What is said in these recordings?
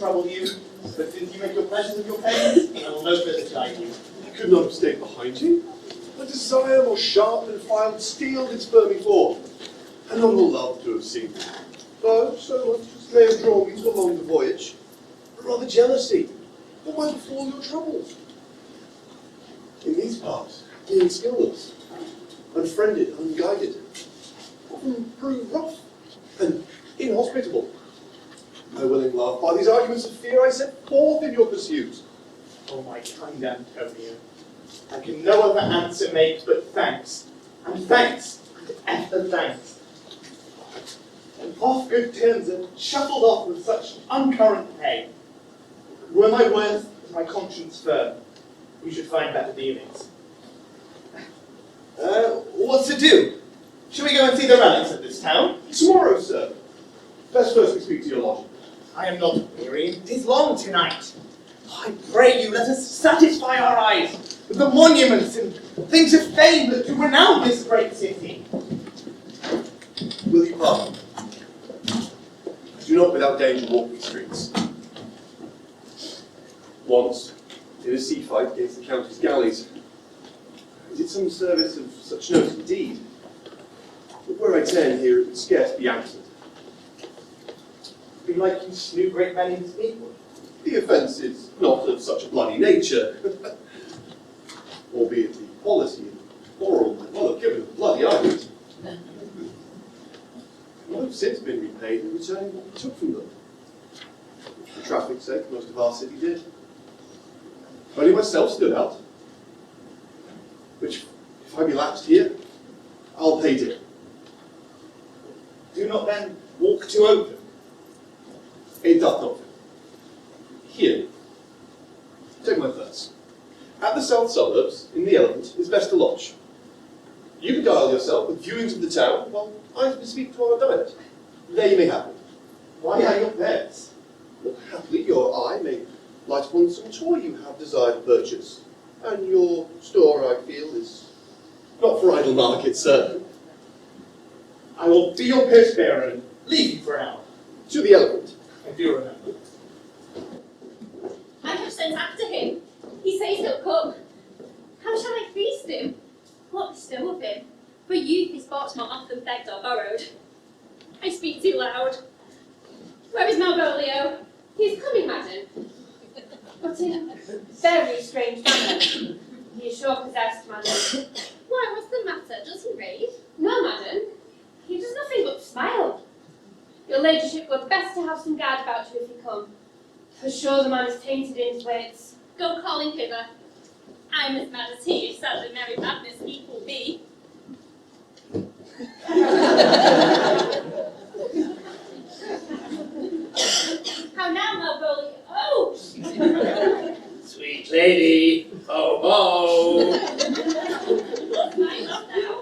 trouble you, but didn't you make your pleasures of your pains? I will no further guide you. I could not have stayed behind you. A desire more sharp than filed steel did spur me forth, and not all love to have seen me. Though so much as may have drawn me to along the voyage, but rather jealousy, that might befall your troubles. In these parts, being skilless, unfriended, unguided, often prove rough and inhospitable. My willing love, by these arguments of fear I set forth in your pursuit. Oh, my kind Antonio, I can no other answer make but thanks, and thanks, and ever thanks. And oft good turns are shuffled off with such uncurrent pay. Were my worth and my conscience firm, you should find better dealings. What's to do? Shall we go and see the relics of this town? Tomorrow, sir. Best first we speak to your lodging. I am not weary. 'Tis long tonight. I pray you, let us satisfy our eyes with the monuments and things of fame that do renown this great city. Will you pardon? I do not without danger walk these streets. Once, in a sea fight against the county's galleys, I did some service of such note indeed, but were I turn here, it would scarce be answered. Be like you slew great many of his people. The offence is not of such a bloody nature, albeit the policy and quarrel might well have given a bloody argument. I have since been repaid in returning what we took from them, which for traffic's sake most of our city did. Only myself stood out, which, if I be lapsed here, I'll pay dear. Do not then walk too open. It doth not. Here, take my verse. At the south suburbs, in the Elephant, is best to lodge. You beguile yourself with viewings of the town, while I speak to our diet. There you may have it. Why are your beds? Well, happily your eye may light upon some toy you have desired to purchase, and your store, I feel, is not for idle market, sir. I will be your purse bearer and leave you for an hour. To the Elephant. I do remember. I have sent after him. He says he'll come. How shall I feast him? What bestow of him? For youth is bought more often begged or borrowed. I speak too loud. Where is Malvolio? He is coming, madam. But in a very strange manner. He is sure possessed, madam. Why, what's the matter? Does he rave? No, madam. He does nothing but smile. Your ladyship would best to have some guard about you if he come. For sure the man is tainted in his wits. Go call him hither. I'm as mad as he, if sadly merry madness equal be. How now, Malvolio? Oh! Sweet lady, ho ho! What's my love now?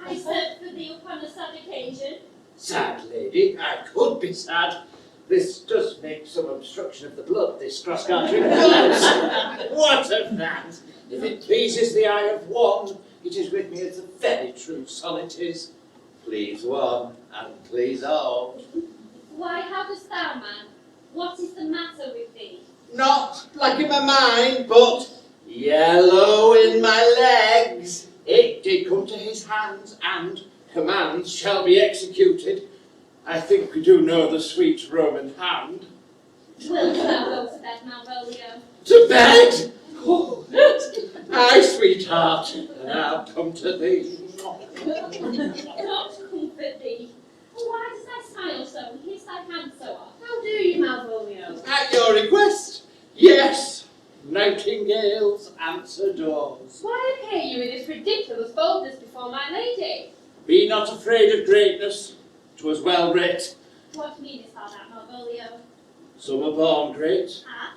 I sent for thee upon a sad occasion. Sad lady, I could be sad. This does make some obstruction of the blood, this cross-country. What of that? If it pleases the eye of one, it is with me as a very true sonnet is. Please one, and please all. Why, how dost thou, man? What is the matter with thee? Not like in my mind, but yellow in my legs. It did come to his hands, and commands shall be executed. I think we do know the sweet Roman hand. Wilt thou go to bed, Malvolio? To bed? Oh, aye, sweetheart, and I'll come to thee. Not comfort thee. Why does thy smile so and kiss thy hand so oft? How do you, Malvolio? At your request, yes. Nightingales answer doors. Why appear you with this ridiculous boldness before my lady? Be not afraid of greatness. 'Twas well writ. What meanest thou that, Malvolio? Some are born great, Ah,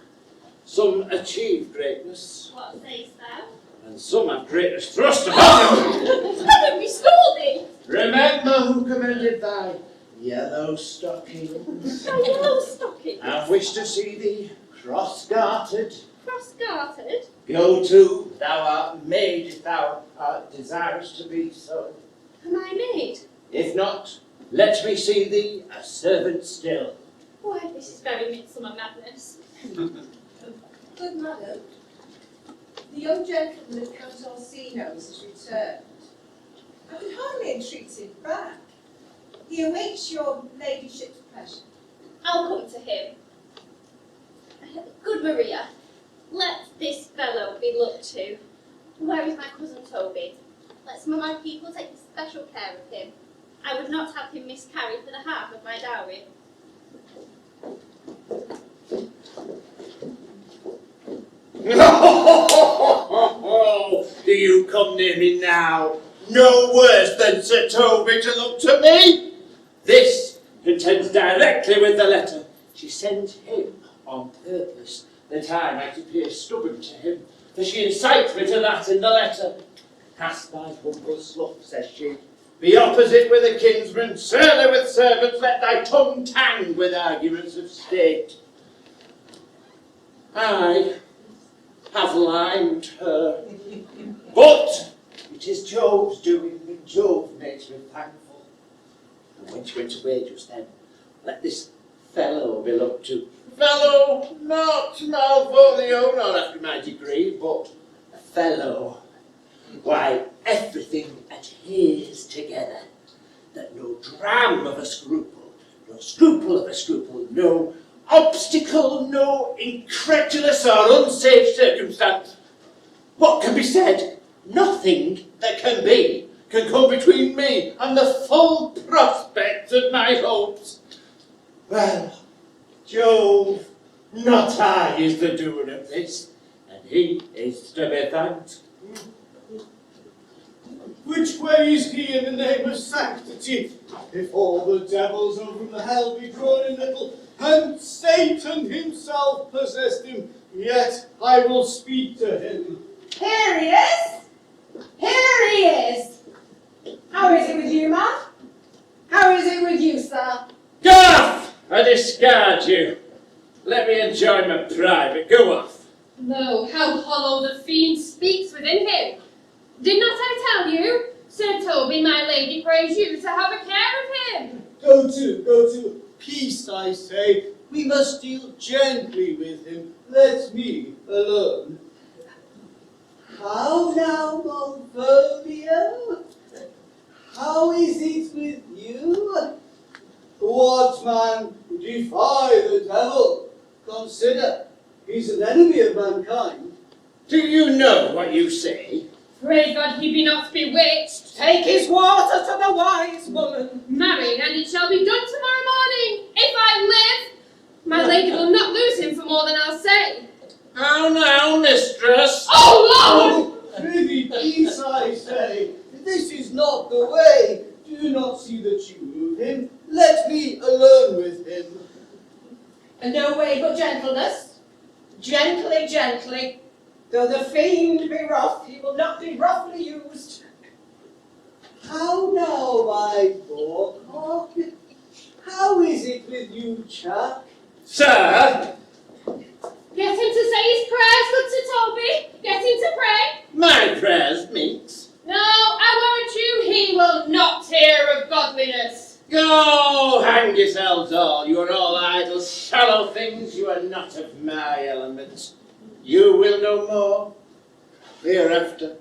some achieve greatness, what sayest thou? and some have greatness thrust upon them. Heaven restore thee! Remember who commended thy yellow stockings, Thy yellow stockings, and wish to see thee cross-gartered. cross-gartered. Go to, thou art made if thou art desirous to be so. Am I maid? If not, let me see thee a servant still. Why, this is very midsummer madness. Good madam, the young gentleman of Count Orsino's has returned. I can hardly entreat him back. He awaits your ladyship's pleasure. I'll come to him. Good Maria, let this fellow be looked to. Where is my cousin Toby? Let some of my people take special care of him. I would not have him miscarry for the half of my dowry. Do you come near me now? No worse than Sir Toby to look to me? This contends directly with the letter. She sends him on purpose, that I might appear stubborn to him, for she incites me to that in the letter. Cast thy humble slough, says she. Be opposite with a kinsman, surly with servants, let thy tongue tang with arguments of state. I have limed her, but it is Jove's doing, and Jove makes me thankful. And when she went away just then, let this fellow be looked to. Fellow, not Malvolio, not after my degree, but a fellow. Why, everything adheres together, that no dram of a scruple, no scruple of a scruple, no obstacle, no incredulous or unsafe circumstance. What can be said? Nothing that can be can come between me and the full prospect of my hopes. Well, Jove, not I, is the doer of this, and he is to be thanked. Which way is he in the name of sanctity? If all the devils over the hell be drawn in little, and Satan himself possessed him, yet I will speak to him. Here he is! Here he is! How is it with you, man? How is it with you, sir? Go off! I discard you. Let me enjoy my private. Go off. Lo, how hollow the fiend speaks within him. Did not I tell you? Sir Toby, my lady, prays you to have a care of him. Go to. Peace, I say. We must deal gently with him. Let me alone. How now, Malvolio? How is it with you? What man would defy the devil? Consider, he's an enemy of mankind. Do you know what you say? Pray God he be not bewitched. Take his water to the wise woman. Married, and it shall be done tomorrow morning. If I live, my lady will not lose him for more than I'll say. How now, mistress? Oh, Lord! Prithee, peace, I say. This is not the way. Do not see that you move him. Let me alone with him. And no way but gentleness. Gently, gently. Though the fiend be rough, he will not be roughly used. How now, my poor cock? How is it with you, chap? Sir, Get him to say his prayers, good Sir Toby. Get him to pray. my prayers meet. No, I warrant you, he will not hear of godliness. Go, hang yourselves all. You are all idle, shallow things. You are not of my element. You will know more hereafter.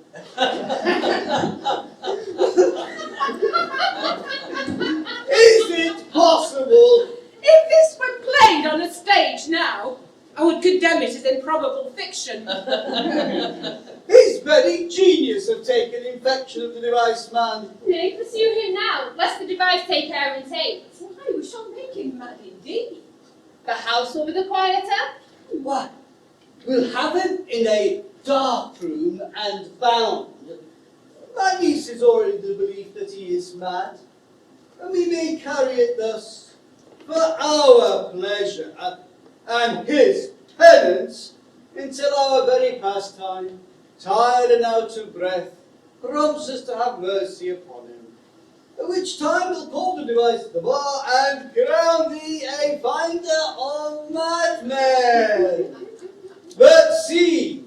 Is it possible? If this were played on a stage now, I would condemn it as improbable fiction. His very genius have taken infection of the device man. Nay, pursue him now, lest the device take air and take. Why, we shall make him mad indeed. The house will be the quieter. What? We'll have him in a dark room and bound. My niece is already of the belief that he is mad, and we may carry it thus for our pleasure and his penance until our very pastime, tired and out of breath, prompts us to have mercy upon him. At which time we'll call the device at the bar and crown thee a finder of madmen. But see,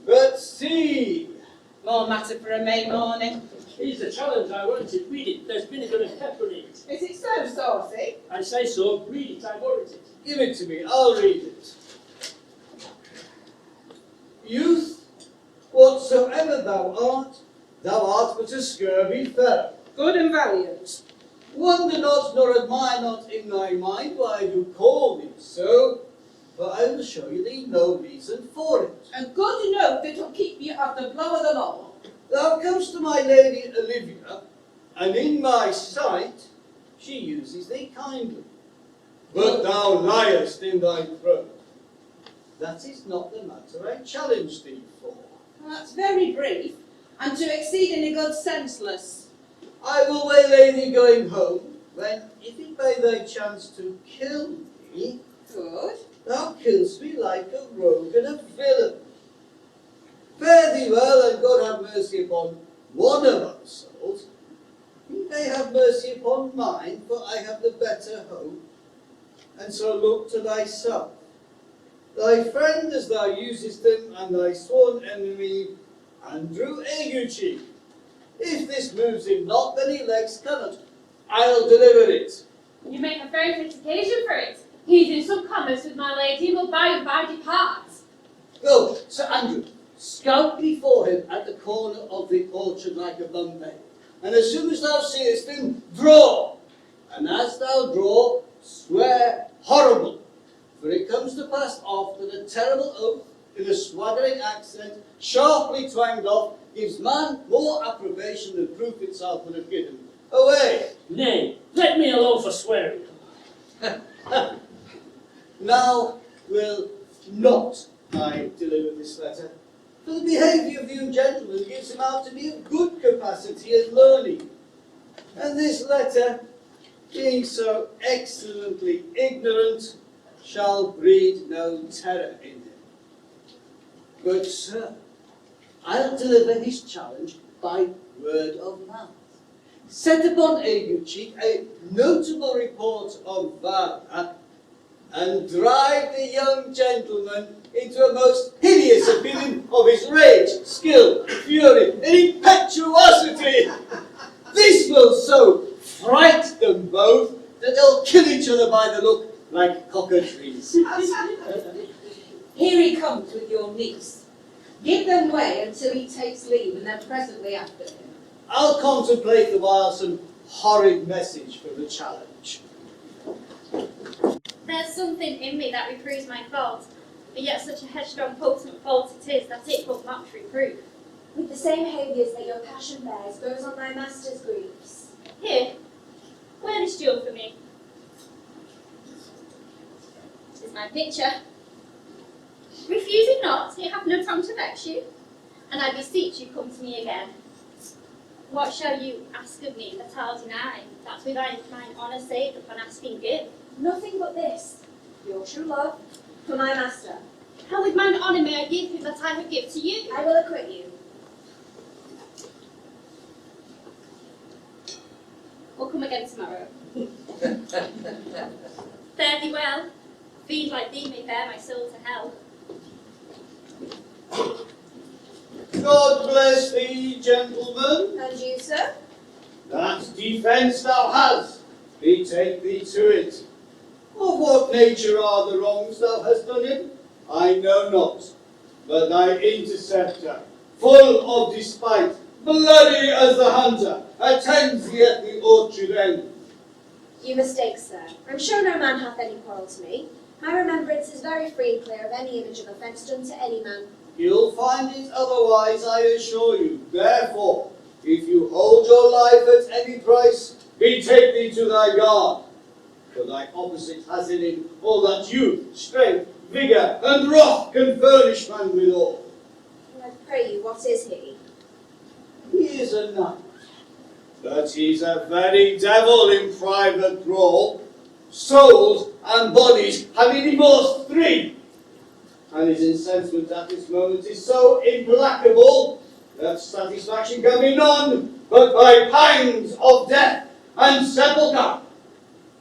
More matter for a May morning. Here's the challenge I wanted. Read it. There's vinegar and pepper in it. Is it so saucy? I say so. Read it. I warrant it. Give it to me, I'll read it. Youth, whatsoever thou art but a scurvy fellow. Good and valiant. Wonder not, nor admire not in thy mind why I do call thee so, for I will show you thee no reason for it. And good enough that'll keep you at the blow of the law. Thou comest to my lady Olivia, and in my sight she uses thee kindly. But thou liest in thy throat. That is not the matter I challenge thee for. Well, that's very brief, and to exceedingly good senseless. I will waylay thee going home, when, if it by thy chance to kill me, Good. thou killst me like a rogue and a villain. Fare thee well, and God have mercy upon one of our souls. He may have mercy upon mine, for I have the better hope. And so look to thyself. Thy friend as thou usest him, and thy sworn enemy, Andrew Aguchi. If this moves him not, then he legs cannot. I'll deliver it. You make a very fit occasion for it. He's in some commerce with my lady, and will by and by depart. Go, Sir Andrew, scout before him at the corner of the orchard like a Bombay. And as soon as thou seest him, draw. And as thou draw, swear horrible. For it comes to pass oft that a terrible oath, in a swaggering accent, sharply twanged off, gives man more approbation than proof itself would have given. Away! Nay, let me alone for swearing. Now will not I deliver this letter, for the behaviour of the young gentleman gives him out to be of good capacity and learning. And this letter, being so excellently ignorant, shall breed no terror in him. But, sir, I'll deliver his challenge by word of mouth. Set upon Aguchi a notable report of valour, and drive the young gentleman into a most hideous opinion of his rage, skill, fury, and impetuosity. This will so fright them both that they'll kill each other by the look like cockatoos. Here he comes with your niece. Give them way until he takes leave, and then presently after him. I'll contemplate the while some horrid message for the challenge. There's something in me that reproves my fault, but yet such a headstrong, potent fault it is that it will not reprove. With the same behaviours that your passion bears goes on thy master's griefs. Here, wear this jewel for me. This is my picture. Refuse it not, it hath no tongue to vex you, and I beseech you come to me again. What shall you ask of me that I'll deny, that with mine honour saved upon asking give? Nothing but this, your true love, for my master. How with mine honour may I give him that I have give to you? I will acquit you. We'll come again tomorrow. Fare thee well. Fiend like thee may bear my soul to hell. God bless thee, gentlemen. And you, sir? That defence thou hast, betake thee to it. Of what nature are the wrongs thou hast done him? I know not, but thy interceptor, full of despite, bloody as the hunter, attends thee at the orchard end. You mistake, sir. I'm sure no man hath any quarrel to me. My remembrance is very free and clear of any image of offence done to any man. You'll find it otherwise, I assure you. Therefore, if you hold your life at any price, betake thee to thy guard. For thy opposite has in him all that youth, strength, vigour, and wrath can furnish man withal. I pray you, what is he? He is a knight, but he's a very devil in private thrall. Souls and bodies having divorced 3. And his incensement at this moment is so implacable that satisfaction can be none but by pangs of death and sepulchre.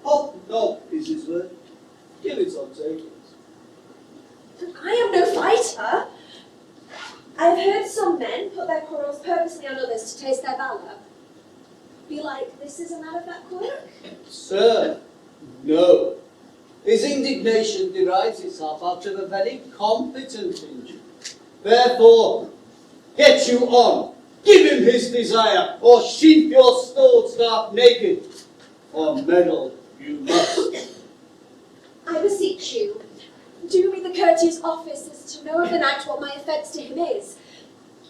Hot dog is his word. Give it or take it. I am no fighter. I have heard some men put their quarrels purposely on others to taste their valour. Belike this is a man of that quirk? Sir, no. His indignation derives itself out of a very competent injury. Therefore, get you on. Give him his desire, or sheath your sword staff naked. For meddle you must. I beseech you, do me the courteous office as to know of the knight what my offence to him is.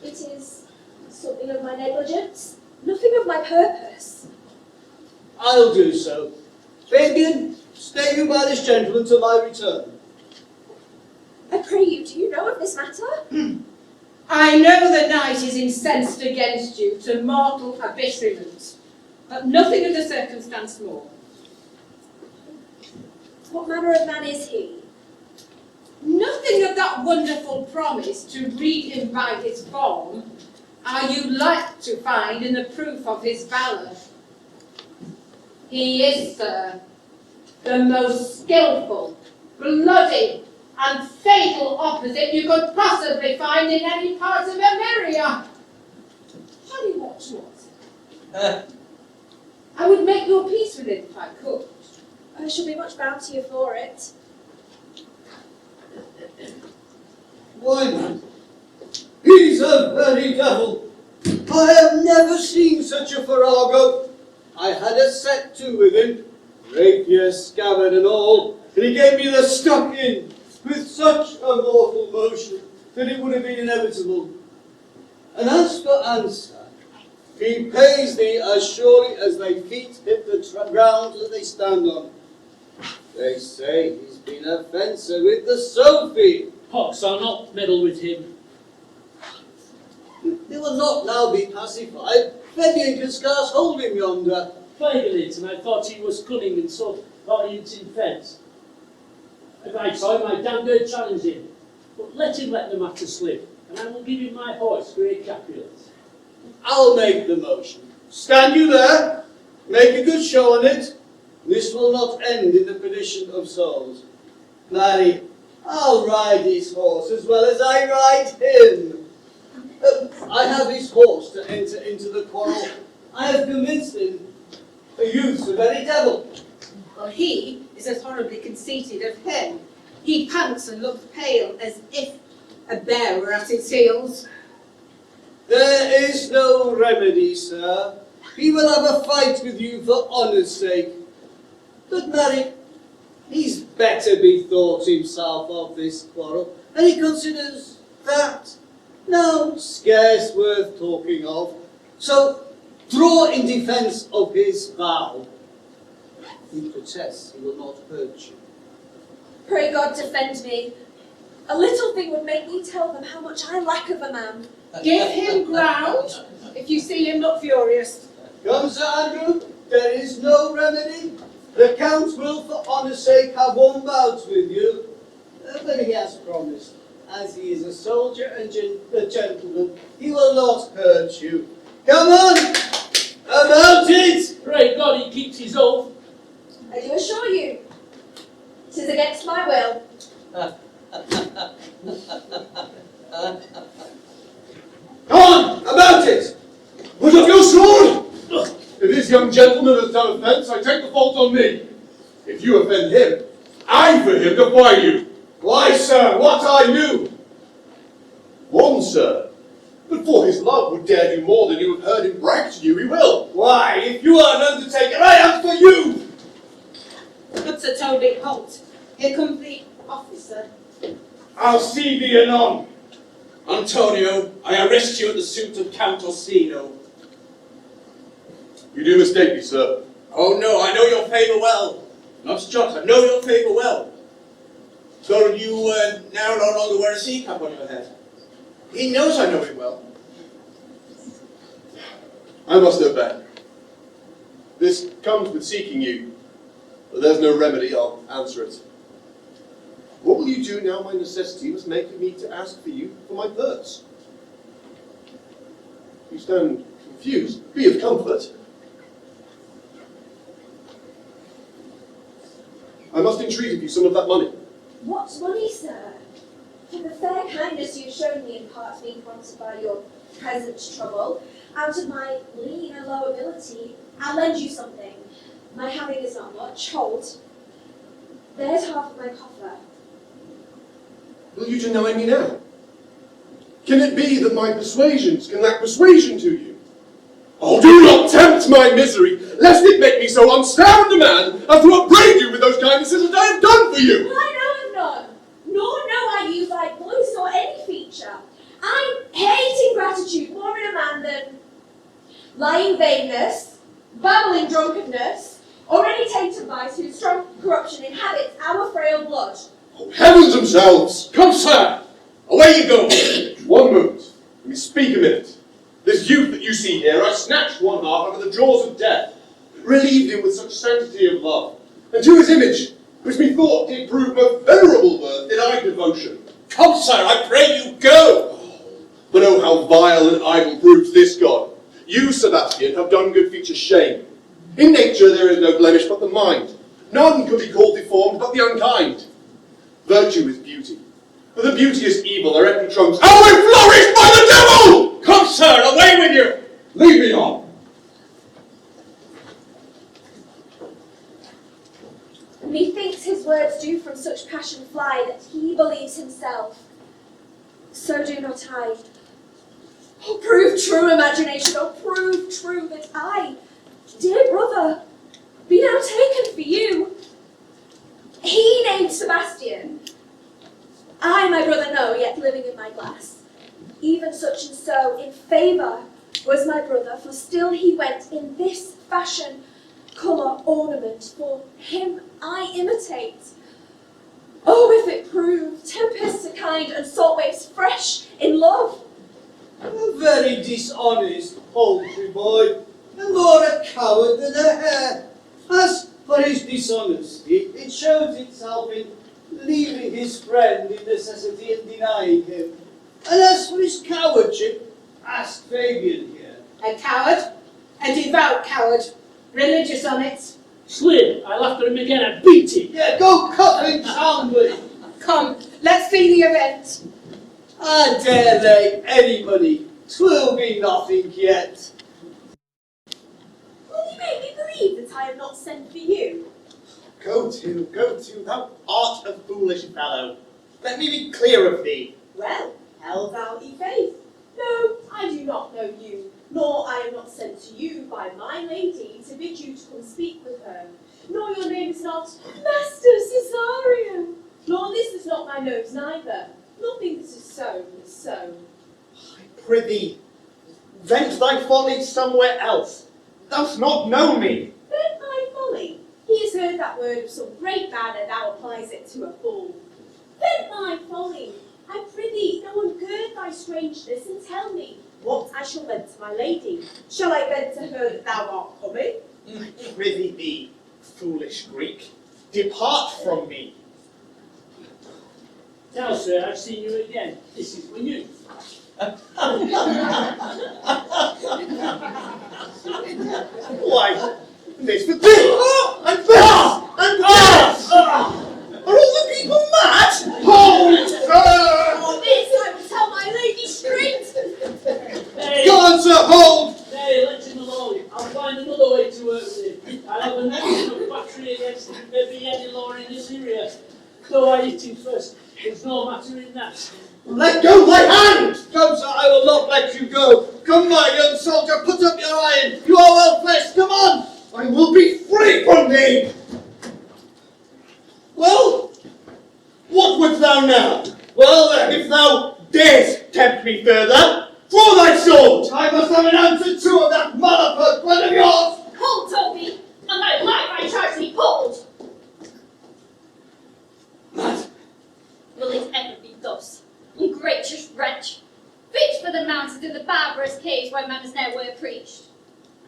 It is something of my negligence, nothing of my purpose. I'll do so. Fabian, stay you by this gentleman till my return. I pray you, do you know of this matter? I know the knight is incensed against you to mortal abasement, but nothing of the circumstance more. What manner of man is he? Nothing of that wonderful promise to read him by his form are you like to find in the proof of his valour. He is, sir, the most skilful, bloody, and fatal opposite you could possibly find in any part of Ameria. Shall you watch what? I would make your peace with it if I could. I shall be much bound to you for it. Why not? He's a very devil. I have never seen such a farrago. I had a set to with him, rapier, scabbard and all, and he gave me the stuck in with such a mortal motion that it would have been inevitable. And as for answer, he pays thee as surely as thy feet hit the ground that they stand on. They say he's been a fencer with the Sophie. Pox, I'll not meddle with him. They will not now be pacified. Fabian can scarce hold him yonder. Plaguing it, and I thought he was cunning and so thought he'd in fence. If I saw him, I'd damn good challenge him. But let him let the matter slip, and I will give him my horse, Great Capulet. I'll make the motion. Stand you there. Make a good show on it. This will not end in the perdition of souls. Marry, I'll ride his horse as well as I ride him. I have his horse to enter into the quarrel. I have convinced him. A youth's a very devil. Well, he is as horribly conceited of him. He pants and looks pale as if a bear were at his heels. There is no remedy, sir. He will have a fight with you for honour's sake. But marry, he's better bethought himself of this quarrel, and he considers that now scarce worth talking of. So draw in defence of his vow. He protests he will not hurt you. Pray God defend me. A little thing would make me tell them how much I lack of a man. Give him ground if you see him look furious. Come, Sir Andrew, there is no remedy. The Count will, for honour's sake, have one bout with you. But he has promised, as he is a soldier and a gentleman, he will not hurt you. Come on! About it! Pray God he keeps his oath. I do assure you, 'tis against my will. Come on, about it! Put up your sword! If this young gentleman has done offence, I take the fault on me. If you offend him, I for him defy you. Why, sir, what are you? One, sir, but for his love would dare do more than you have heard him brag to you, he will. Why, if you are an undertaker, I am for you! Good Sir Toby, halt. Here comes the officer. I'll see thee anon. Antonio, I arrest you at the suit of Count Orsino. You do mistake me, sir. Oh no, I know your favour well. Not jot, I know your favour well. So you now no longer wear a sea cap on your head. He knows I know him well. I must obey. This comes with seeking you, but there's no remedy, I'll answer it. What will you do now my necessity was making me to ask for you for my purse? You stand confused. Be of comfort. I must entreat of you some of that money. What money, sir? For the fair kindness you've shown me in part being prompted by your present trouble, out of my lean and low ability, I'll lend you something. My having is not much. Hold. There's half of my coffer. Will you deny me now? Can it be that my persuasions can lack persuasion to you? Oh, do not tempt my misery, lest it make me so unsound a man as to upbraid you with those kindnesses as I have done for you. I know of none, nor know I use thy voice or any feature. I hate ingratitude more in a man than lying vainness, babbling drunkenness, or any taint of vice whose strong corruption inhabits our frail blood. Oh, heavens themselves! Come, sir! Away you go! One moment. Let me speak a minute. This youth that you see here, I snatched one half out of the jaws of death, relieved him with such sanctity of love, and to his image, which methought did prove most venerable worth, did I devotion. Come, sir, I pray you go! But oh, how vile and idle proves this God. You, Sebastian, have done good features shame. In nature there is no blemish but the mind. None could be called deformed but the unkind. Virtue is beauty. For the beauteous evil are empty trunks. Oh, we flourish by the devil! Come, sir, away with you! Lead me on. Methinks his words do from such passion fly that he believes himself. So do not I. Oh, prove true, imagination, oh, prove true that I, dear brother, be now taken for you. He named Sebastian. I, my brother, know, yet living in my glass. Even such and so in favour was my brother, for still he went in this fashion, colour, ornament, for him I imitate. Oh, if it prove tempests are kind and salt waves fresh in love. A very dishonest poultry boy, and more a coward than a hare. As for his dishonesty, it shows itself in leaving his friend in necessity and denying him. And as for his cowardship, ask Fabian here. A coward, a devout coward, religious on it. Slim, I'll after him again and beat him. Yeah, go cuff him soundly. Come, let's see the event. I dare lay any money, 'twill be nothing yet. Will you make me believe that I am not sent for you? Go to, thou art a foolish fellow. Let me be clear of thee. Well, held thou ye faith? No, I do not know you, nor I am not sent to you by my lady to bid you to come speak with her. Nor your name is not Master Cesario, nor this is not my nose neither. Nothing that is sown is sown. I prithee, vent thy folly somewhere else. Thou'st not know me. Vent my folly. He has heard that word of some great man, and now applies it to a fool. Vent my folly. I prithee, go and gird thy strangeness, and tell me what I shall vent to my lady. Shall I vent to her that thou art coming? I prithee thee, foolish Greek, depart from me. Now, sir, I've seen you again. This is for you. Why, this for thee, and this, and this! Are all the people mad? Hold, sir! This I will tell my lady straight. Hey, Go on, sir, hold! hey, let him alone. I'll find another way to work with him. I have an excellent battery against him if there be any law in this area. Though I hit him first, there's no matter in that. Let go thy hand! Come, sir, I will not let you go. Come, my young soldier, put up your iron. You are well placed, come on. I will be free from thee! Well, what wouldst thou now? Well then, If thou darest tempt me further, draw thy sword! I must have an answer too of that malapert friend of yours. Hold, Toby, and thy life I charge thee pulled. Will it ever be thus, ungracious wretch? Fit for the mountains in the barbarous caves where manners ne'er were preached.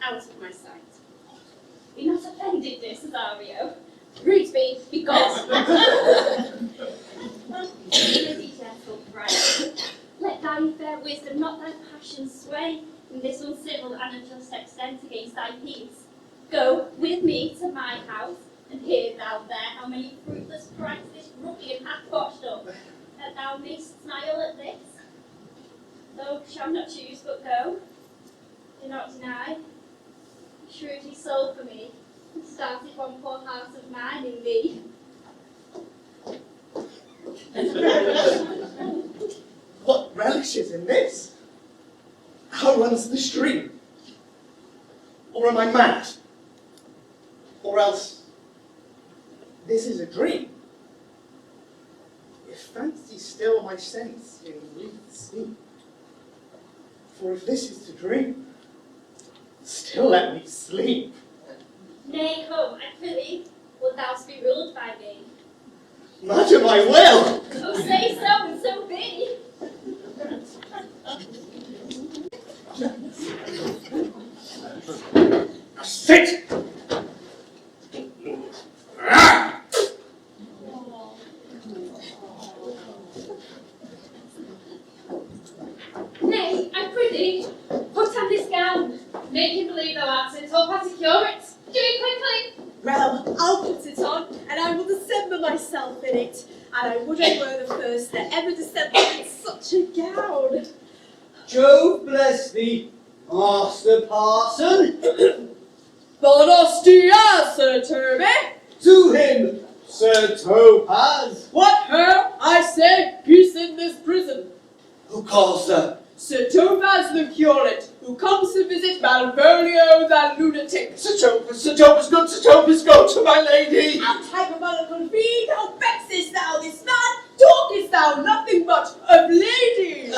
Out of my sight. Be not offended, dear Cesario. Rude be gone. Be gentle, friend. Let thy fair wisdom, not thy passion, sway in this uncivil and unjust extent against thy peace. Go with me to my house, and hear thou there how many fruitless pranks this ruffian hath botched up, that thou mayst smile at this. Thou shalt not choose but go. Do not deny. Shrewdly sold for me, and started one poor house of mine in thee. What relish is in this? How runs the stream? Or am I mad? Or else, this is a dream. If fancy still my sense in wreathed sleep, for if this is to dream, still let me sleep. Nay, come, I prithee, wilt thou be ruled by me? Madam, I will! Oh, say so, and so be. Now sit! Ah! Nay, I prithee, put on this gown. Make him believe thou art sent all past curate. Do it quickly. Well, I'll put it on, and I will dissemble myself in it. And I would I were the first that ever dissembled in such a gown. Jove bless thee, Master Parson. Buenos dias, Sir Toby. To him, Sir Topaz. What ho? I say, peace in this prison. Who calls her? Sir Topaz the curate, who comes to visit Malvolio the lunatic. Sir Topaz, good Sir Topaz, go to my lady! Antagonical fiend, how vexest thou this man? Talkest thou nothing but of ladies?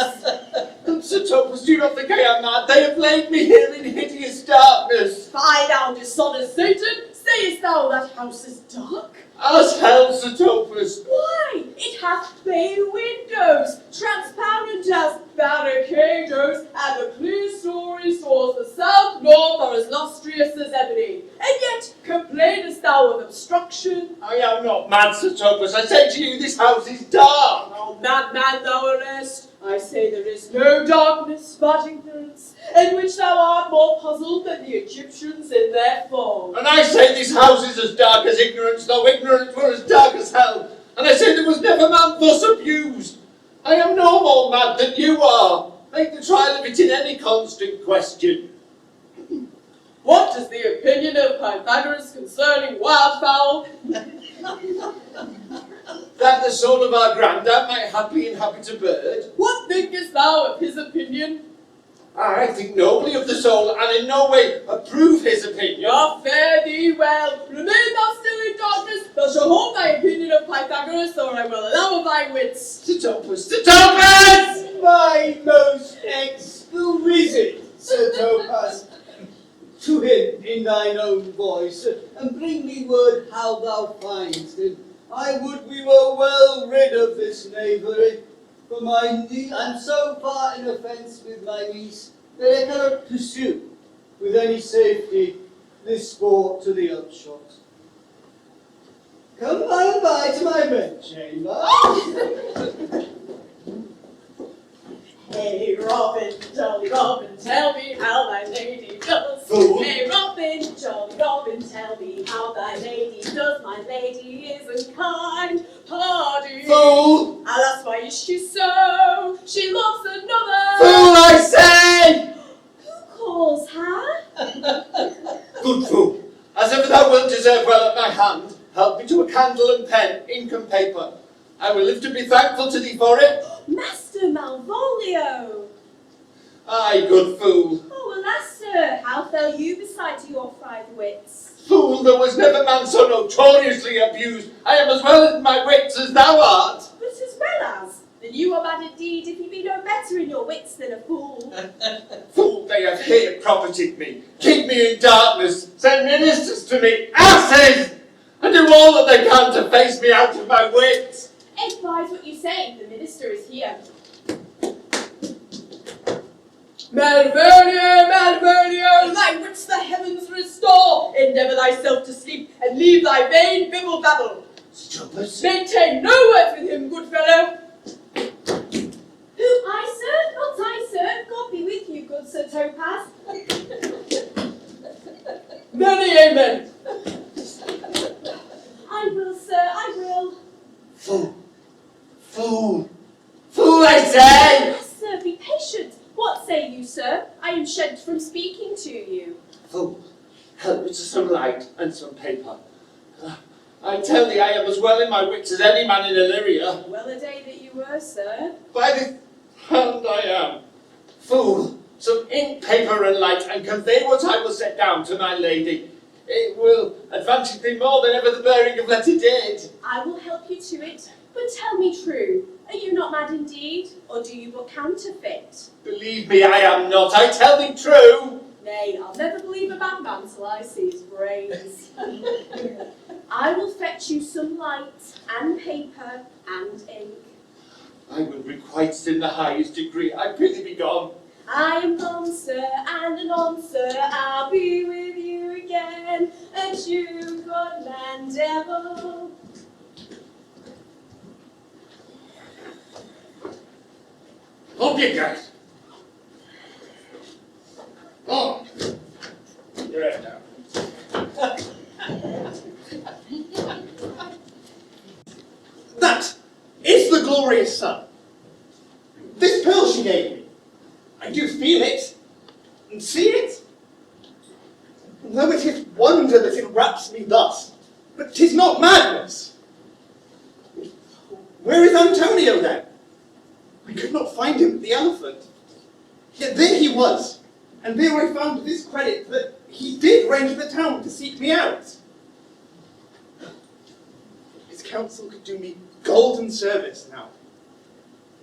Good Sir Topaz, do you not think I am mad? They have laid me here in hideous darkness. Fie thou dishonest Satan, sayest thou that house is dark? As hell, Sir Topaz. Why, it hath bay windows, transparent as barricadoes, and the clear stories towards the south north are as lustrous as ebony. And yet complainest thou of obstruction? I am not mad, Sir Topaz. I say to you, this house is dark. Oh, madman thou arrest! I say there is no darkness but ignorance, in which thou art more puzzled than the Egyptians in their fall. And I say this house is as dark as ignorance, though ignorance were as dark as hell. And I say there was never man thus abused. I am no more mad than you are. Make the trial of it in any constant question. What is the opinion of Pythagoras concerning wildfowl? That the soul of our grandad might happily inhabit a bird. What thinkest thou of his opinion? I think nobly of the soul, and in no way approve his opinion. Fare thee well. Remain thou still in darkness. Thou shalt hold thy opinion of Pythagoras, or I will allow of thy wits. Sir Topaz, Sir Topaz! My most exquisite Sir Topaz. To him in thine own voice, and bring me word how thou findest him. I would we were well rid of this knavery, for I'm so far in offence with my niece that I cannot pursue with any safety this sport to the upshot. Come by and by to my bedchamber. Hey Robin, jolly Robin, tell me how thy lady does. Fool. Hey Robin, jolly Robin, tell me how thy lady does. My lady isn't kind, hardy. Fool! Alas, why is she so? She loves another. Fool, I say! Who calls her? Good fool, as ever thou wilt deserve well at my hand, help me to a candle and pen, ink and paper. I will live to be thankful to thee for it. Master Malvolio! Aye, good fool. Oh, alas, sir, how fell you beside to your fried wits? Fool, there was never man so notoriously abused. I am as well in my wits as thou art. But as well as, then you are bad indeed if you be no better in your wits than a fool. Fool, they have here propertied me, keep me in darkness, send ministers to me, asses, and do all that they can to face me out of my wits. Advise what you say, the minister is here. Malvolio, Malvolio, thy wits the heavens restore. Endeavour thyself to sleep, and leave thy vain bibble babble. Sir Topaz? Maintain no words with him, good fellow. Who, I, sir? Not I, sir. God be with you, good Sir Topaz. Many amen. I will, sir, I will. Fool, fool, fool, I say! Yes, sir, be patient. What say you, sir? I am shed from speaking to you. Fool, help me to some light and some paper. I tell thee I am as well in my wits as any man in Illyria. Well a day that you were, sir. By this hand I am. Fool, some ink, paper and light, and convey what I will set down to my lady. It will advantage thee more than ever the bearing of letter did. I will help you to it, but tell me true. Are you not mad indeed, or do you but counterfeit? Believe me, I am not. I tell thee true. Nay, I'll never believe a bad man till I see his brains. I will fetch you some light and paper and ink. I will requite in the highest degree. I prithee be gone. I am gone, sir, and anon, sir, I'll be with you again. Adieu, good man, devil. Up you guys. Oh. You're right now. That is the glorious sun. This pill she gave me. I do feel it and see it. And though it is wonder that it wraps me thus, but 'tis not madness. Where is Antonio then? I could not find him at the Elephant. Yet there he was, and there I found this credit that he did range the town to seek me out. His counsel could do me golden service now.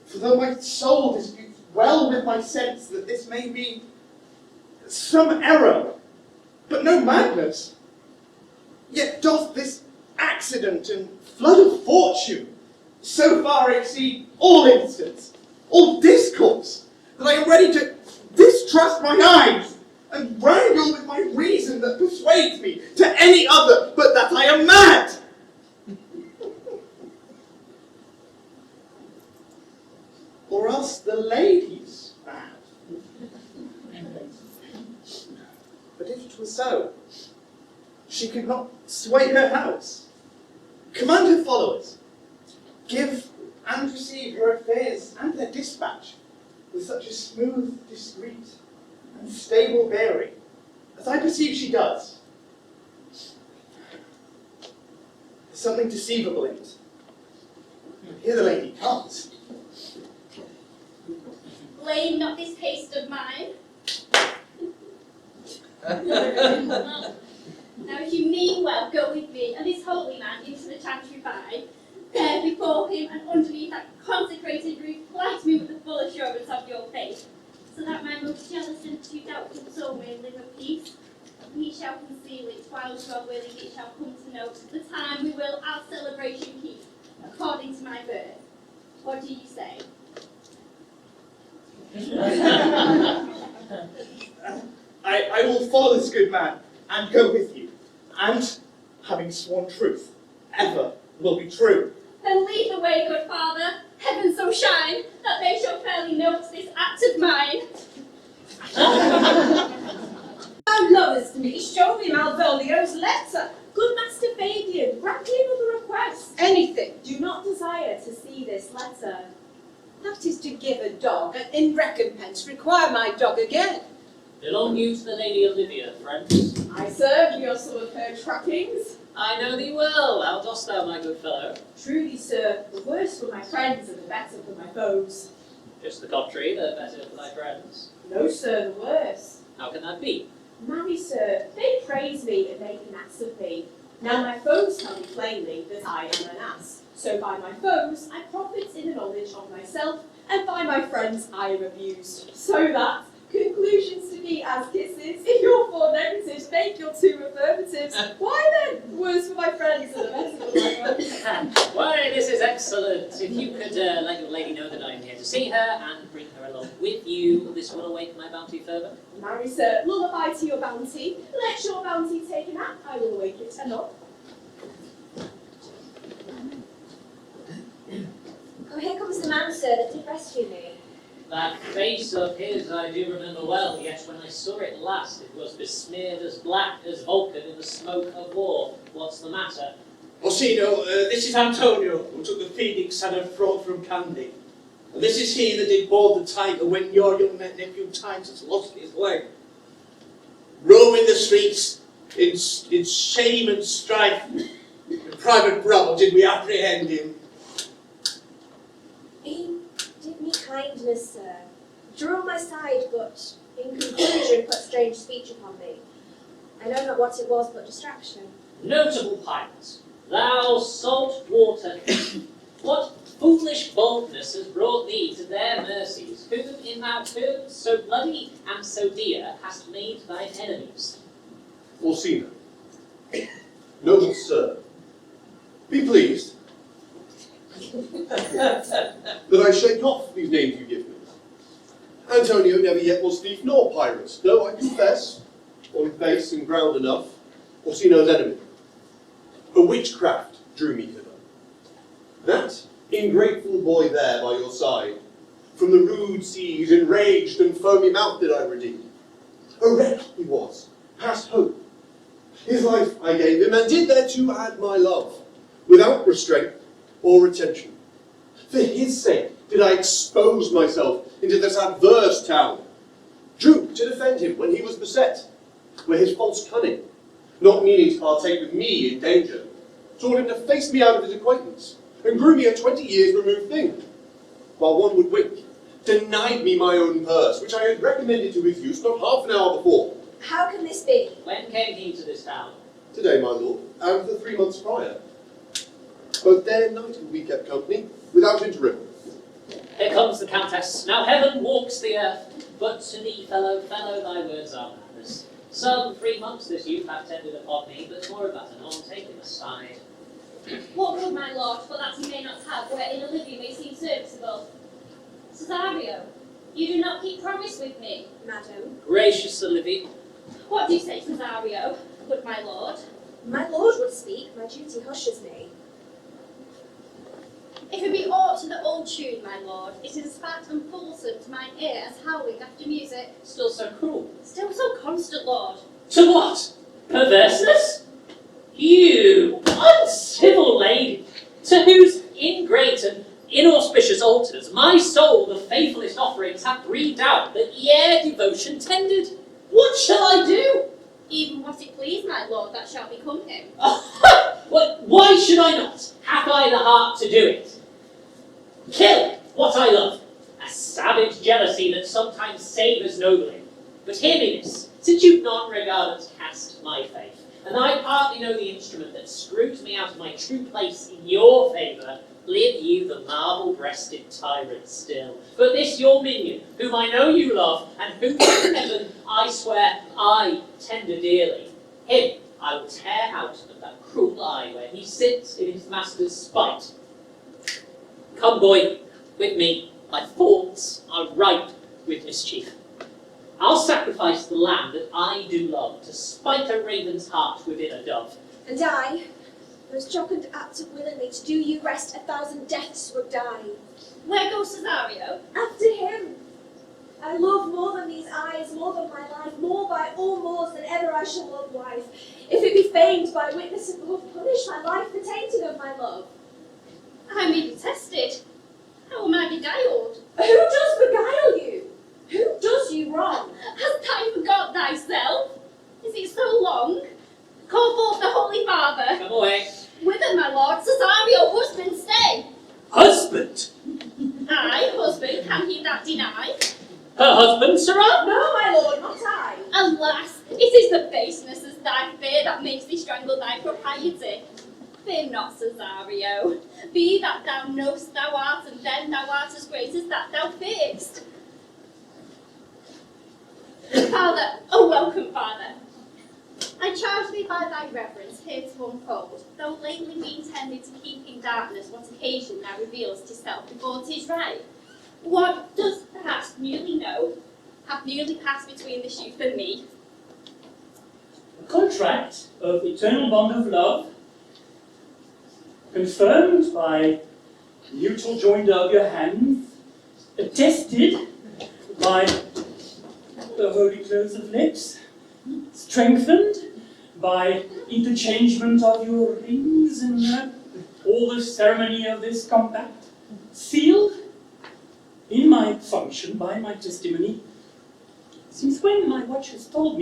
For though my soul disputes well with my sense that this may be some error, but no madness, yet doth this accident and flood of fortune so far exceed all instance, all discourse, that I am ready to distrust my eyes and wrangle with my reason that persuades me to any other but that I am mad. Or else the lady's mad. But if it was so, she could not sway her house, command her followers, give and receive her affairs and their dispatch with such a smooth, discreet, and stable bearing as I perceive she does. There's something deceivable in it. Here the lady comes. Blame not this haste of mine. Now if you mean well, go with me and this holy man into the chantry by. There before him and underneath that consecrated roof, plight me with the full assurance of your faith, so that my most jealous and too doubtful soul may live at peace. He shall conceal it, while God willing it shall come to know the time we will our celebration keep, according to my birth. What do you say? I will follow this good man and go with you, and, having sworn truth, ever will be true. Then lead the way, good father. Heaven so shine that they shall fairly note this act of mine. Thou lovest me, show me Malvolio's letter. Good Master Fabian, grant me another request. Anything. Do not desire to see this letter. That is to give a dog, and in recompense require my dog again. Belong you to the Lady Olivia, friends? I served you on some of her trappings. I know thee well. How dost thou, my good fellow? Truly, sir, the worse for my friends and the better for my foes. Just the contrary, the better for thy friends. No, sir, the worse. How can that be? Marry, sir, they praise me and make an ass of me. Now my foes tell me plainly that I am an ass. So by my foes I profit in the knowledge of myself, and by my friends I am abused. So that conclusions to be as kisses, if your four negatives make your two affirmatives, why then, worse for my friends and the better for my foes? Why, this is excellent. If you could let your lady know that I am here to see her and bring her along with you, this will awaken my bounty further. Marry, sir, lullaby to your bounty. Let your bounty take a nap, I will awake it anon. Oh, here comes the man, sir, that did rescue me. That face of his I do remember well, yet when I saw it last, it was besmeared as black as Vulcan in the smoke of war. What's the matter? Orsino, this is Antonio, who took the Phoenix and her fraud from Candy. And this is he that did board the tiger when your young nephew Titus lost his way. Roaming the streets in shame and strife, Private Brubble, did we apprehend him? He did me kindness, sir. Drew on my side, but in conclusion put strange speech upon me. I know not what it was but distraction. Notable pirate, thou salt water, what foolish boldness has brought thee to their mercies, whom in thou terms so bloody and so dear hast made thine enemies? Orsino. Noble sir, be pleased that I shake off these names you give me. Antonio never yet was thief nor pirate, though I confess, on base and ground enough, Orsino's enemy. A witchcraft drew me hither. That ingrateful boy there by your side, from the rude seas, enraged and foamy mouthed did I redeem. A wreck he was, past hope. His life I gave him, and did thereto add my love, without restraint or retention. For his sake did I expose myself into this adverse town. Drew to defend him when he was beset, where his false cunning, not meaning to partake with me in danger, taught him to face me out of his acquaintance, and grew me a 20 years removed thing, while one would wink, denied me my own purse, which I had recommended to his use not half an hour before. How can this be? When came he to this town? Today, my lord, and the 3 months prior. Both day and night we kept company, without interim. Here comes the Countess. Now heaven walks the earth, but to thee, fellow, thy words are madness. Some 3 months this youth hath tended upon me, but more of that anon, take him aside. What would my lord, but that he may not have, wherein Olivia may seem serviceable? Cesario, you do not keep promise with me. Madam. Gracious Olivia. What do you say, Cesario, good my lord? My lord would speak, my duty hushes me. If it be aught to the old tune, my lord, it is as fat and fulsome to mine ear as howling after music. Still so cruel. Still so constant, lord. To what? Perverseness? You uncivil lady, to whose ingrate and inauspicious altars my soul the faithfulest offerings hath breathed out that ere devotion tended. What shall I do? Even what it please, my lord, that shall become him. Why should I not? Have I the heart to do it? Kill what I love, a savage jealousy that sometimes savours nobly. But hear me this, since you've not regarded cast my faith, and I partly know the instrument that screws me out of my true place in your favour, live you the marble-breasted tyrant still. But this your minion, whom I know you love, and whom in heaven I swear I tender dearly, him I will tear out of that cruel eye where he sits in his master's spite. Come, boy, with me. My thoughts are ripe with mischief. I'll sacrifice the lamb that I do love to spite a raven's heart within a dove. And I, most jocund apt of willingly to do you rest 1,000 deaths would die. Where goes Cesario? After him. I love more than these eyes, more than my life, more by all moors than ever I shall love wife. If it be feigned by witness of love, punish my life for tainting of my love. I may be tested. How am I beguiled? Who does beguile you? Who does you wrong? Hast thou forgot thyself? Is it so long? Call forth the Holy Father. Come away. Whither, my lord? Cesario, husband, stay. Husband? Aye, husband, can he that deny? Her husband, sirrah? No, my lord, not I. Alas, it is the baseness as thy fear that makes thee strangle thy propriety. Fear not, Cesario. Be that thou know'st thou art, and then thou art as great as that thou fearst. Father, oh welcome, Father. I charge thee by thy reverence here to unfold, though lately we intended to keep in darkness what occasion now reveals to self before 'tis right. What does perhaps newly know, hath newly passed between this youth and me? A contract of eternal bond of love, confirmed by mutual joinder of your hands, attested by the holy close of lips, strengthened by interchangement of your rings and all the ceremony of this compact, sealed in my function by my testimony, since when my watch has told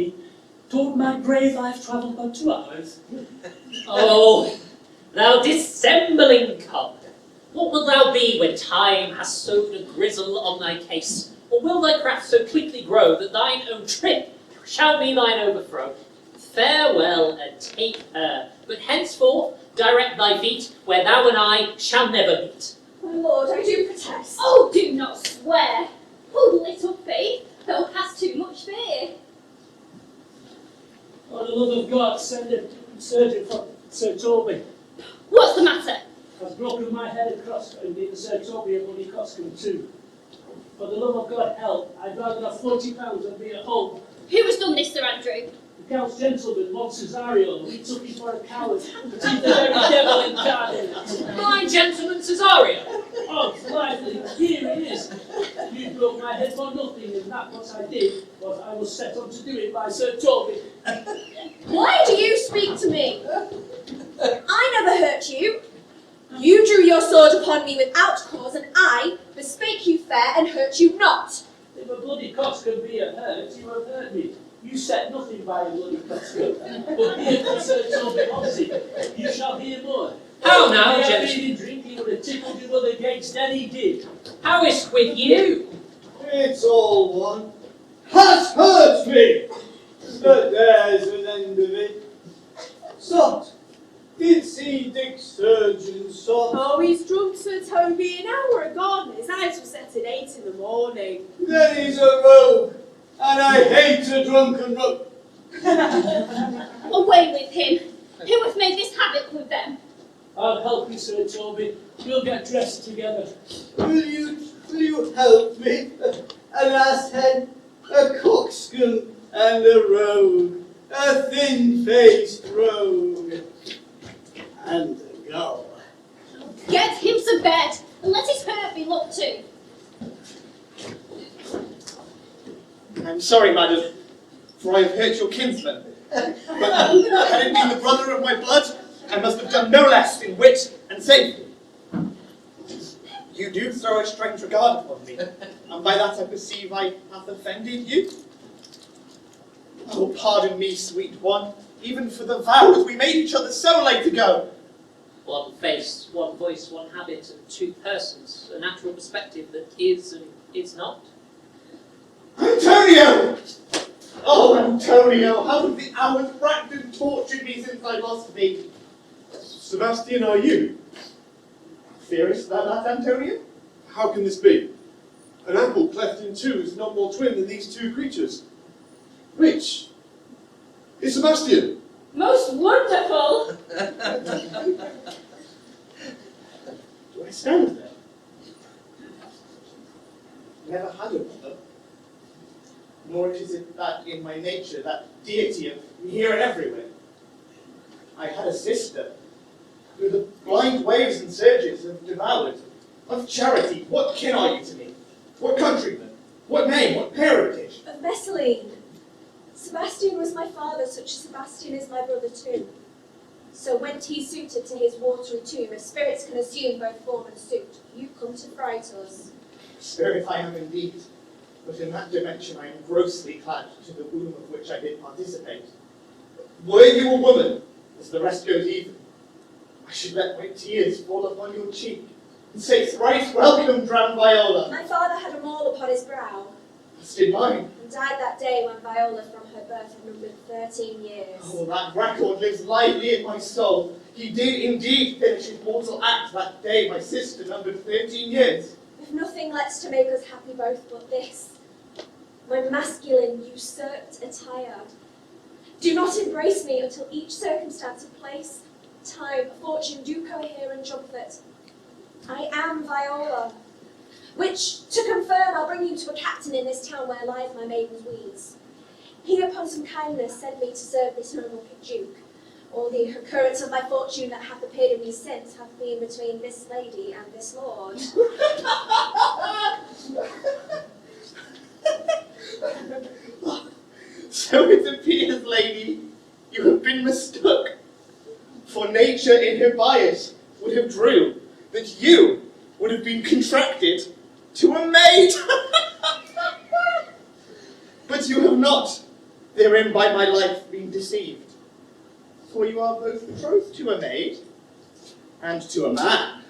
my brave I have travelled about 2 hours. Oh, Thou dissembling cub, what wilt thou be when time has sowed a grizzle on thy case? Or will thy craft so quickly grow that thine own trip shall be thine overthrow? Farewell, and take her, but henceforth direct thy feet where thou and I shall never meet. My lord, I do protest. Oh, do not swear. Hold little faith, thou hast too much fear. For the love of God, send a surgeon from Sir Toby. What's the matter? I've broken my head across and given Sir Toby a bloody costume too. For the love of God, help, I'd rather have £40 than be at home. Who has done this, Sir Andrew? The Count's gentleman, Lord Cesario, we took him for a coward, but he's the very devil incarnate. My gentleman Cesario. Oh, lively, here he is. You broke my head for nothing, and that what I did was I was set on to do it by Sir Toby. Why do you speak to me? I never hurt you. You drew your sword upon me without cause, and I bespake you fair and hurt you not. If a bloody cost can be a hurt, you have hurt me. You said nothing by a bloody costume, but here from Sir Toby opposite, you shall hear more. How now, If gentlemen? he had been drinking, would have tickled your mother gates, then he did. How is't with you? It's all one. Has hurt me, but there's an end of it. Sot, did see Dick Sturgeon, Sot. Oh, he's drunk, Sir Toby, an hour agone. His eyes were set at 8 in the morning. Then he's a rogue, and I hate a drunken rogue. Away with him. Who hath made this havoc with them? I'll help you, Sir Toby. We'll get dressed together. Will you help me? An ass head, a coxcomb, and a rogue, a thin-faced rogue, and a gull. Get him to bed, and let his hurt be looked to. I'm sorry, madam, for I have hurt your kinsman. But had it been the brother of my blood, I must have done no less in wit and safety. You do throw a strange regard upon me, and by that I perceive I hath offended you. Oh, pardon me, sweet one, even for the vows we made each other so late ago. One face, one voice, one habit, and two persons, a natural perspective that is and is not. Antonio! Oh, Antonio, how have the hours racked and tortured me since I lost thee? Sebastian, are you? Fearest thou that, Antonio? How can this be? An apple cleft in two is not more twin than these two creatures. Which is Sebastian? Most wonderful! Do I stand there? Never had a brother. Nor is it that in my nature, that deity of here and everywhere. I had a sister, who the blind waves and surges have devoured. Of charity, what kin are you to me? What countryman? What name? What parentage? Of Messalene. Sebastian was my father, such as Sebastian is my brother too. So went he suited to his watery tomb, as spirits can assume both form and suit. You come to fright us. Spirit I am indeed, but in that dimension I am grossly clad to the womb of which I did participate. Were you a woman, as the rest goes even, I should let my tears fall upon your cheek, and say thrice welcome, drowned Viola. My father had a mole upon his brow, As did mine. and died that day when Viola from her birth had numbered 13 years. Oh, that record lives lively in my soul. He did indeed finish his mortal act that day my sister numbered 13 years. With nothing lets to make us happy both but this, my masculine usurped attire. Do not embrace me until each circumstance of place, time, fortune do cohere and trumpet. I am Viola, which, to confirm, I'll bring you to a captain in this town where lies my maiden's weeds. He upon some kindness sent me to serve this noble duke. All the occurrence of my fortune that hath appeared in me since hath been between this lady and this lord. So it appears, lady, you have been mistook. For nature in her bias would have drew that you would have been contracted to a maid. But you have not therein by my life been deceived. For you are both betrothed to a maid, And to a man.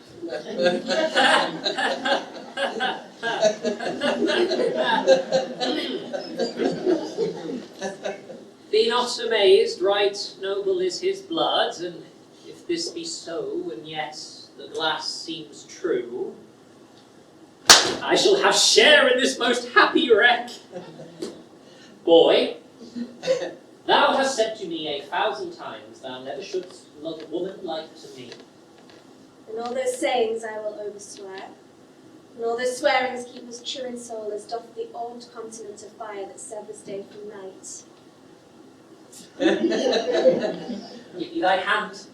Be not amazed, right noble is his blood, and if this be so, and yet the glass seems true, I shall have share in this most happy wreck. Boy, thou hast said to me 1,000 times thou never shouldst love a woman like to me. And all those sayings I will overswear, and all those swearings keep us true in soul as doth the old continent of fire that severs day from night. Give me thy hand,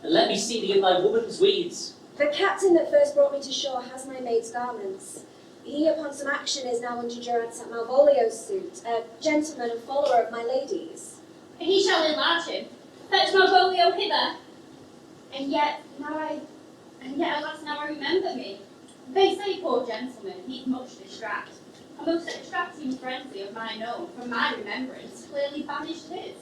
and let me see thee in thy woman's weeds. The captain that first brought me to shore has my maid's garments. He upon some action is now under durance at Malvolio's suit, a gentleman and follower of my lady's. And he shall enlarge him. Fetch Malvolio hither. And yet, alas, now I remember me. They say, poor gentleman, he's much distract. A most extracting frenzy of mine own, from my remembrance, clearly banished his.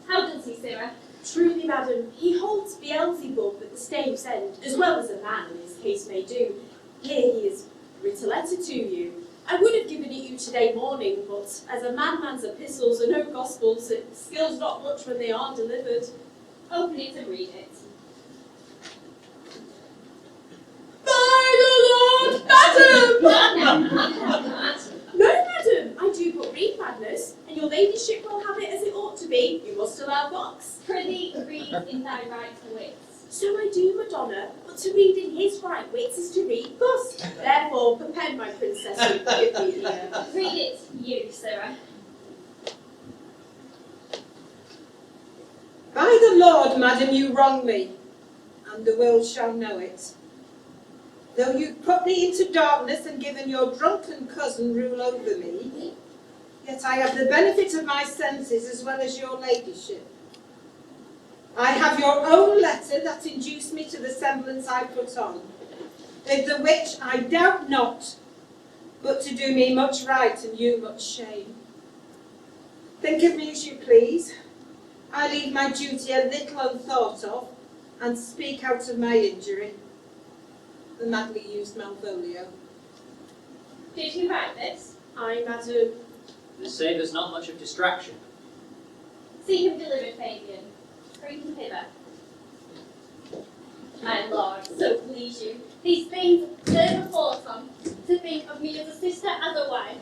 How does he, sirrah? Truly, madam, he holds Beelzebub at the stave's end, as well as a man, as his case may do. Here he has writ a letter to you. I would have given it you today morning, but as a madman's epistles are no gospels, it skills not much when they are delivered. Open it and read it. By the Lord, madam! Not No, madam, I do but read madness, and your ladyship will have it as it ought to be. You must allow box. Prithee, read in thy right wits. So I do, Madonna, but to read in his right wits is to read thus. Therefore, prepare my princess and give me the ear. Read it, you, sirrah. By the Lord, madam, you wrong me, and the world shall know it. Though you put me into darkness and given your drunken cousin rule over me, yet I have the benefit of my senses as well as your ladyship. I have your own letter that induced me to the semblance I put on, with the which I doubt not, but to do me much right and you much shame. Think of me as you please. I leave my duty a little unthought of, and speak out of my injury. The madly used Malvolio. Did you write this? Aye, madam. They say there's not much of distraction. See him delivered, Fabian. Bring him hither. My lord, so please you. These things serve a forethought to think of me as a sister, as a wife.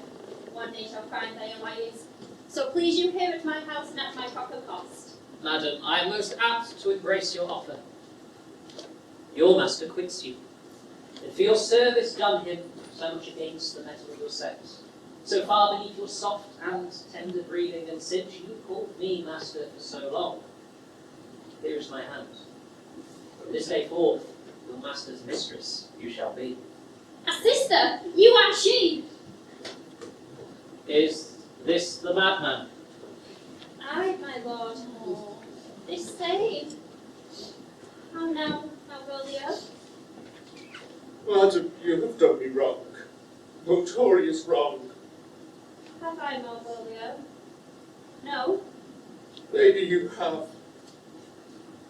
One day shall find they are my ears. So please you here at my house and at my proper cost. Madam, I am most apt to embrace your offer. Your master quits you, and for your service done him so much against the metal of your sex, so far beneath your soft and tender breathing, and since you called me master for so long, here is my hand. From this day forth, your master's mistress you shall be. A sister? You are she! Is this the madman? Aye, my lord. Oh, this same. How now, Malvolio? Madam, you have done me wrong. Notorious wrong. Have I, Malvolio? No. Lady, you have.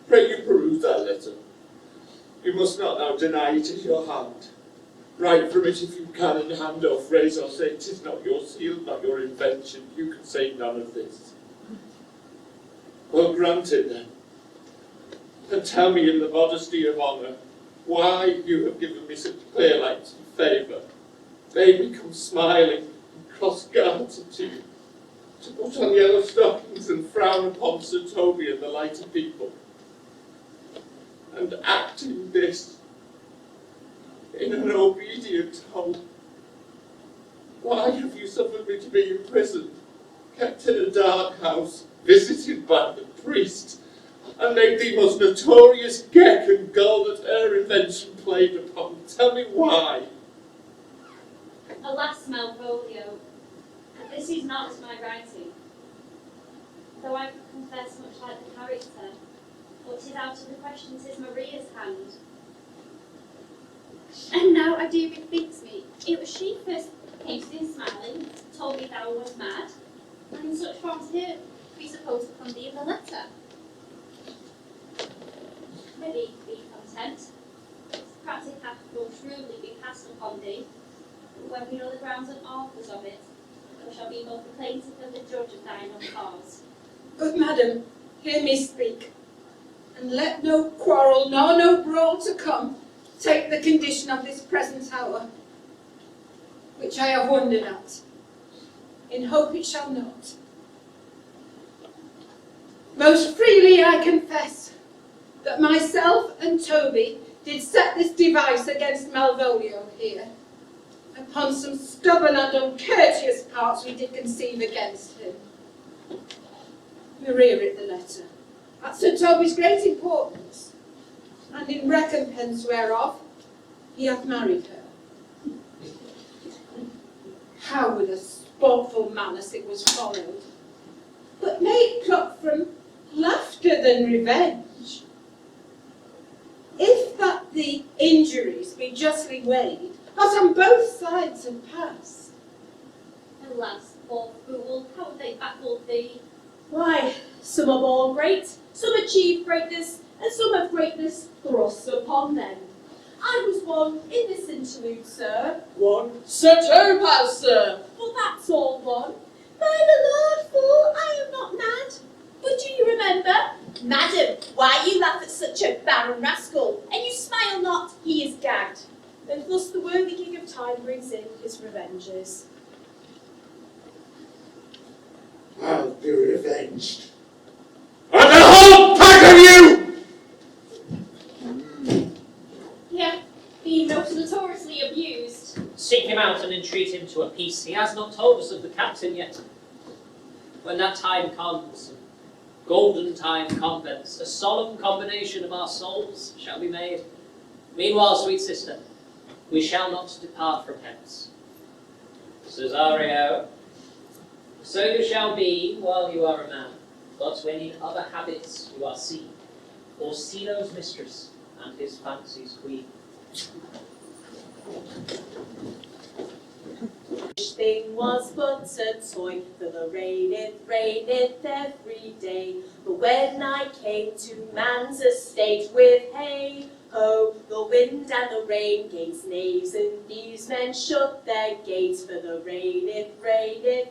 Pray you peruse that letter. You must not now deny it is your hand. Write from it if you can, and hand or phrase or say 'tis not your seal, not your invention. You can say none of this. Well, granted then. And tell me in the modesty of honour why you have given me such clear light and favour. Made me come smiling and cross-gartered to you, to put on yellow stockings and frown upon Sir Toby and the lighter people. And acting this in an obedient tone. Why have you suffered me to be imprisoned, kept in a dark house, visited by the priest, and made the most notorious geck and gull that her invention played upon? Tell me why. Alas, Malvolio, this is not my writing. Though I confess much like the character, but 'tis out of the question 'tis Maria's hand. And now I do bethinks me, it was she first came in smiling, told me thou wast mad, and in such forms here be supposed to come thee in the letter. Maybe be content. Perhaps it hath more shrewdly be cast upon thee, but when we know the grounds and authors of it, thou shalt be both the plaintiff and the judge of thine own cause. Good madam, hear me speak, and let no quarrel nor no brawl to come take the condition of this present hour, which I have wondered at, in hope it shall not. Most freely I confess that myself and Toby did set this device against Malvolio here, upon some stubborn and uncourteous parts we did conceive against him. Maria writ the letter, at Sir Toby's great importance, and in recompense whereof he hath married her. How with a sportful malice it was followed, but may it pluck from laughter than revenge. If that the injuries be justly weighed, as on both sides have passed. Alas, poor fool, how have they baffled thee? Why, some are born great, some achieve greatness, and some have greatness thrust upon them. I was one in this interlude, sir. One Sir Topaz, sir. Well, that's all one. By the Lord, fool, I am not mad. But do you remember? Madam, why you laugh at such a barren rascal, and you smile not, he is gagged. And thus the worthy King of Time brings in his revenges. I'll be revenged. And the whole pack of you! Yeah, being most notoriously abused. Seek him out and entreat him to a peace. He has not told us of the captain yet. When that time comes, golden time convents, a solemn combination of our souls shall be made. Meanwhile, sweet sister, we shall not depart from hence. Cesario, so you shall be while you are a man, but when in other habits you are seen, Orsino's mistress and his fancy's queen. Each thing was but a toy, for the reigneth every day. But when I came to man's estate with hay, ho, the wind and the rain, gates, knaves and thieves, men shut their gates, for the reigneth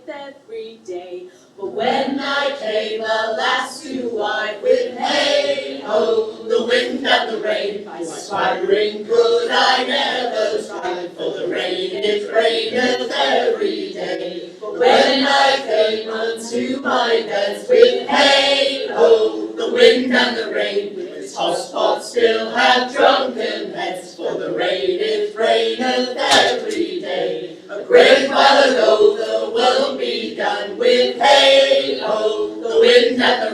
every day. But when I came, alas, to I with hay, ho, the wind and the rain, by swaggering could I never try, for the reigneth every day. But when I came unto my beds with hay, ho, the wind and the rain, with its hotspot still had drunken heads, for the reigneth every day. A great while ago the world began with hay, ho, the wind and the